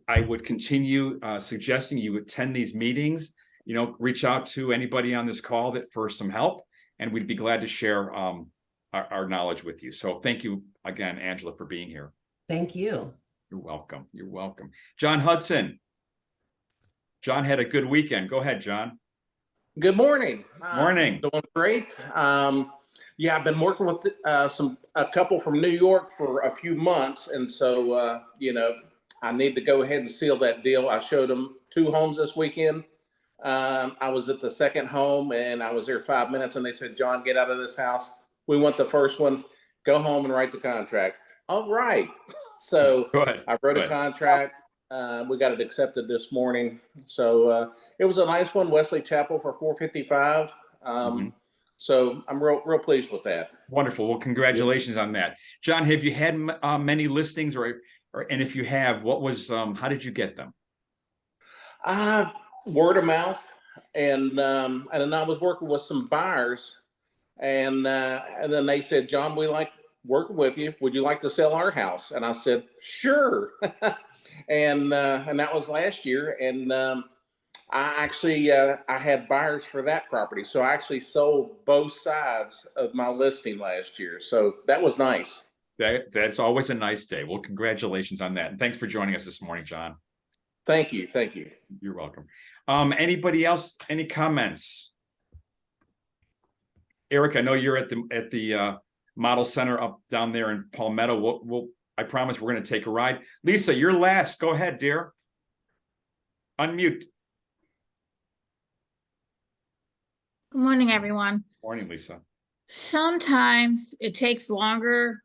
I would continue suggesting you attend these meetings, you know, reach out to anybody on this call that for some help, and we'd be glad to share our knowledge with you. So thank you again, Angela, for being here. Thank you. You're welcome. You're welcome. John Hudson. John had a good weekend. Go ahead, John. Good morning. Morning. Doing great. Yeah, I've been working with a couple from New York for a few months, and so you know, I need to go ahead and seal that deal. I showed them 2 homes this weekend. I was at the second home, and I was there 5 minutes, and they said, "John, get out of this house. We want the first one. Go home and write the contract." All right. So I wrote a contract. We got it accepted this morning. So it was a nice one. Wesley Chapel for $455. So I'm real pleased with that. Wonderful. Well, congratulations on that. John, have you had many listings and if you have, what was, how did you get them? Word of mouth. And then I was working with some buyers and then they said, John, we like working with you. Would you like to sell our house? And I said, sure. and that was last year. And I actually I had buyers for that property, so I actually sold both sides of my listing last year. So that was nice. That's always a nice day. Well, congratulations on that, and thanks for joining us this morning, John. Thank you. Thank you. You're welcome. Anybody else? Any comments? Eric, I know you're at the model center up down there in Palmetto. I promise we're going to take a ride. Lisa, you're last. Go ahead, dear. Unmute. Good morning, everyone. Morning, Lisa. Sometimes it takes longer,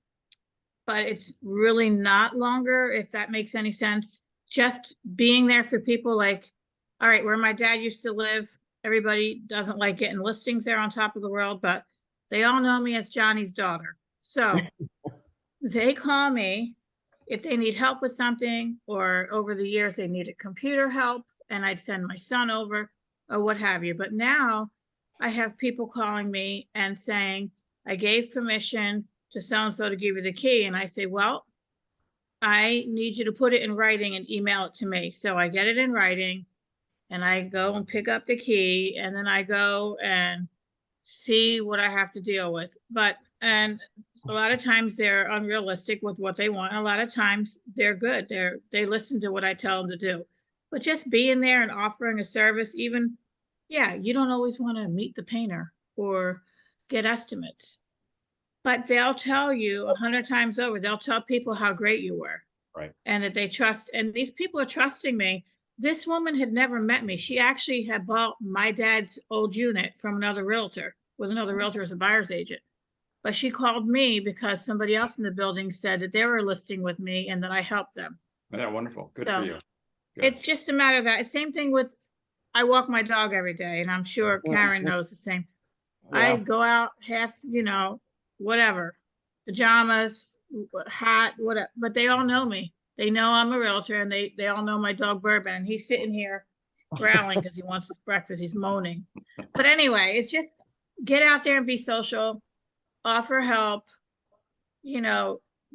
but it's really not longer, if that makes any sense. Just being there for people like, all right, where my dad used to live, everybody doesn't like getting listings there on top of the world, but they all know me as Johnny's daughter. So they call me if they need help with something, or over the years they needed computer help, and I'd send my son over or what have you. But now I have people calling me and saying, I gave permission to so-and-so to give you the key. And I say, well, I need you to put it in writing and email it to me. So I get it in writing and I go and pick up the key, and then I go and see what I have to deal with. And a lot of times they're unrealistic with what they want. A lot of times they're good. They listen to what I tell them to do. But just being there and offering a service, even, yeah, you don't always want to meet the painter or get estimates, but they'll tell you 100 times over, they'll tell people how great you were. Right. And that they trust, and these people are trusting me. This woman had never met me. She actually had bought my dad's old unit from another realtor, with another realtor as a buyer's agent. But she called me because somebody else in the building said that they were listing with me and that I helped them. Yeah, wonderful. Good for you. Good. It's just a matter of that. Same thing with, I walk my dog every day, and I'm sure Karen knows the same. Yeah. I go out half, whatever, pajamas, hat, whatever, but they all know me. They know I'm a realtor, and they all know my dog Bourbon, and he's sitting here growling because he wants his breakfast. He's moaning. But anyway, it's just get out there and be social, offer help,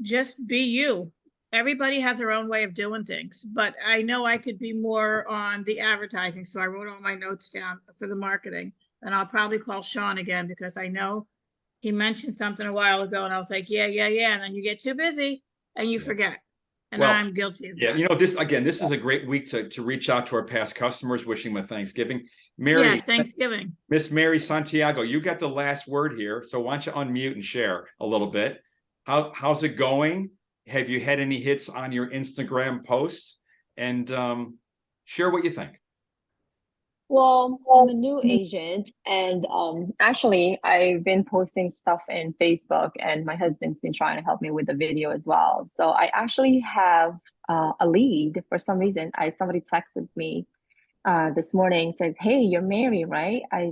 just be you. Everybody has their own way of doing things, but I know I could be more on the advertising. So I wrote all my notes down for the marketing, and I'll probably call Sean again because I know he mentioned something a while ago and I was like, yeah. And then you get too busy and you forget. And Well, I'm guilty of yeah, that. this is a great week to reach out to our past customers, wishing them a Thanksgiving. Mary, Yes, Thanksgiving. Miss Mary Santiago, you got the last word here. So why don't you unmute and share a little bit? How's it going? Have you had any hits on your Instagram posts? And share what you think. Well, I'm a new agent, and actually, I've been posting stuff in Facebook, and my husband's been trying to help me with the video as well. So I actually have a lead for some reason. Somebody texted me this morning, says, "Hey, you're Mary, right? Are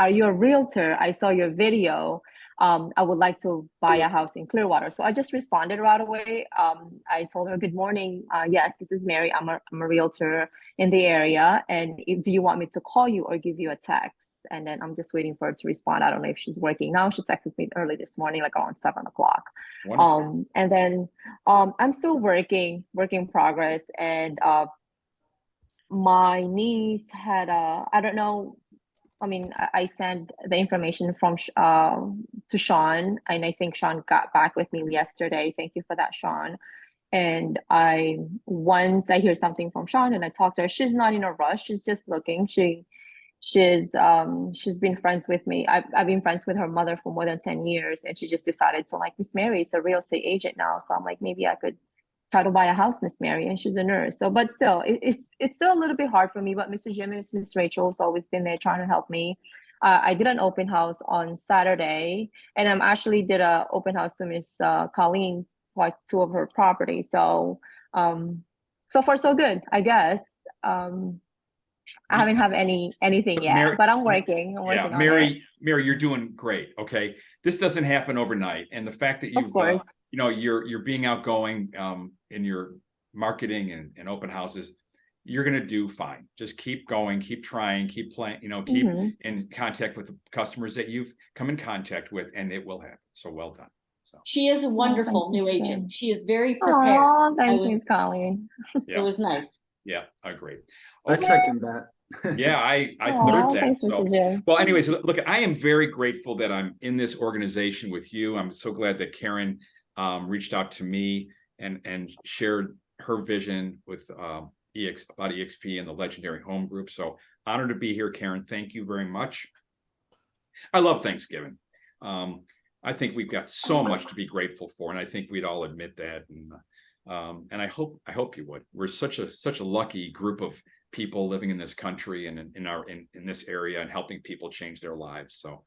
you a realtor? I saw your video. I would like to buy a house in Clearwater." So I just responded right away. I told her, "Good morning. Yes, this is Mary. I'm a realtor in the area. And do you want me to call you or give you a text?" And then I'm just waiting for her to respond. I don't know if she's working now. She texted me early this morning, like around 7 o'clock. And then I'm still working in progress. And my niece had I don't know. I mean, I sent the information from to Sean, and I think Sean got back with me yesterday. Thank you for that, Sean. And once I hear something from Sean and I talk to her, she's not in a rush. She's just looking. She's been friends with me. I've been friends with her mother for more than 10 years, and she just decided to, like, Miss Mary is a real estate agent now. So I'm like, maybe I could try to buy a house, Miss Mary, and she's a nurse. So, but still, it's still a little bit hard for me. But Mr. Jim and Miss Rachel has always been there trying to help me. I did an open house on Saturday, and I'm actually did a open house to Miss Colleen twice, 2 of her properties. So, so far so good, I guess. I haven't have anything yet, Mary- but I'm working. I'm Yeah, working on it. Mary, you're doing great. Okay, this doesn't happen overnight, and the fact that Of you've, course. you're being outgoing in your marketing and open houses, you're gonna do fine. Just keep going, keep trying, keep playing. Keep Mhm. in contact with the customers that you've come in contact with, and it will happen. So well done. So She is a wonderful thanks, new Miss agent. Jane. She is very prepared. Oh, I thanks, was, Miss Colleen. yeah, it was nice. yeah, I agree. I Okay. second that. Yeah, I Aw, thought that. thanks, So, Mr. Jim. well, anyways, look, I am very grateful that I'm in this organization with you. I'm so glad that Karen reached out to me and shared her vision with about EXP and the Legendary Home Group. So honored to be here, Karen. Thank you very much. I love Thanksgiving. I think we've got so much to be grateful for, and I think we'd all admit that. And I hope you would. We're such a lucky group of people living in this country and in this area and helping people change their lives. So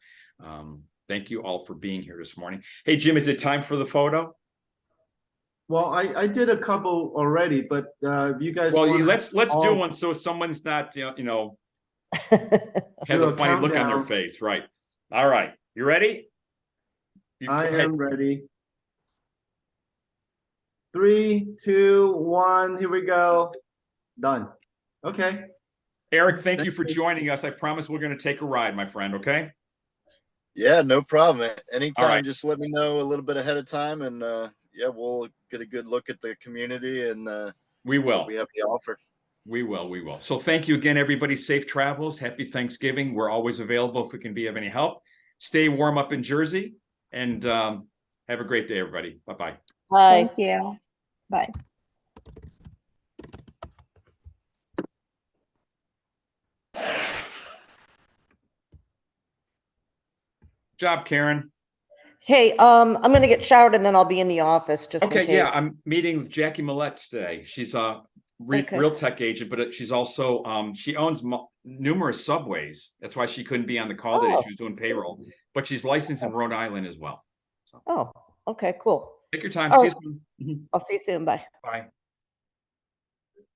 thank you all for being here this morning. Hey, Jim, is it time for the photo? Well, I did a couple already, but you guys. Well, wanna let's do all one so someone's not has do a funny look on their countdown. face. Right. All right. You ready? I am ready. 3, 2, 1. Here we go. Done. Okay. Eric, thank you for joining us. I promise we're going to take a ride, my friend. Okay. Yeah, no problem. Anytime, right. just let me know a little bit ahead of time, and yeah, we'll get a good look at the community and we will. what we have to offer. We will. So thank you again, everybody. Safe travels. Happy Thanksgiving. We're always available if we can be of any help. Stay warm up in Jersey, and have a great day, everybody. Bye-bye. Bye. Thank you. Bye. Job, Karen. Hey, I'm gonna get showered and then I'll be in the office just in Okay, case. yeah, I'm meeting with Jackie Millette today. She's a real tech agent, but she's also she owns numerous subways. That's why she couldn't be on the call today. She was doing payroll, but she's licensed in Rhode Island as well. So Oh, okay, cool. take your time. All See you right. soon. I'll see you soon. Bye. Bye.